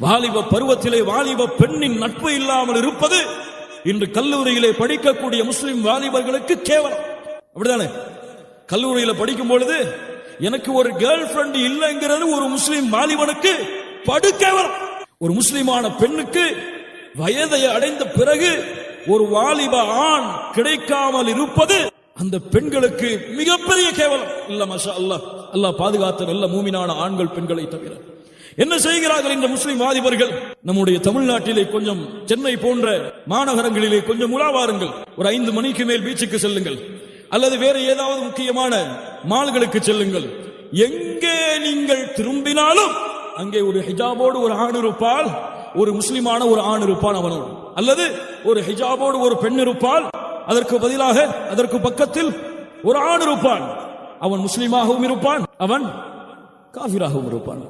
வாலிப பருவத்திலே வாலிப பெண்ணின் நட்பு இல்லாமல் இருப்பது இன்று கல்லூரியிலே படிக்கக்கூடிய முஸ்லிம் வாலிபர்களுக்கு கேவலம். அப்படிதானே? கல்லூரியில படிக்கும் பொழுது எனக்கு ஒரு கேர்ள் ஃபிரெண்ட் இல்லைங்கிறது ஒரு முஸ்லிம் வாலிபனுக்கு படுகேவலம். ஒரு முஸ்லிமான பெண்ணுக்கு வயதை அடைந்த பிறகு ஒரு வாலிப ஆண் கிடைக்காமல் இருப்பது அந்த பெண்களுக்கு மிகப்பெரிய கேவலம். இல்ல மாஷா அல்லாஹ், அல்லாஹ் பாதுகாத்த நல்ல மூமினான ஆண்கள் பெண்களை தவிர. என்ன செய்கிறார்கள் இந்த முஸ்லிம் வாலிபர்கள்? நம்முடைய தமிழ்நாட்டிலே கொஞ்சம் சென்னை போன்ற மாநகரங்களிலே கொஞ்சம் உலாவாருங்கள். ஒரு 5 மணிக்கு மேல் பீச்சுக்கு செல்லுங்கள், அல்லது வேற ஏதாவது முக்கியமான மால்களுக்கு செல்லுங்கள். எங்கே நீங்கள் திரும்பினாலும் அங்கே ஒரு ஹிஜாபோடு ஒரு ஆண் இருப்பால், ஒரு முஸ்லிமான ஒரு ஆண் இருப்பான் அவனோடு, அல்லது ஒரு ஹிஜாபோடு ஒரு பெண் இருப்பால், அதற்கு பதிலாக அதற்கு பக்கத்தில் ஒரு ஆண் இருப்பான். அவன் முஸ்லிமாகவும் இருப்பான், அவன் காஃபிராகவும் இருப்பான்.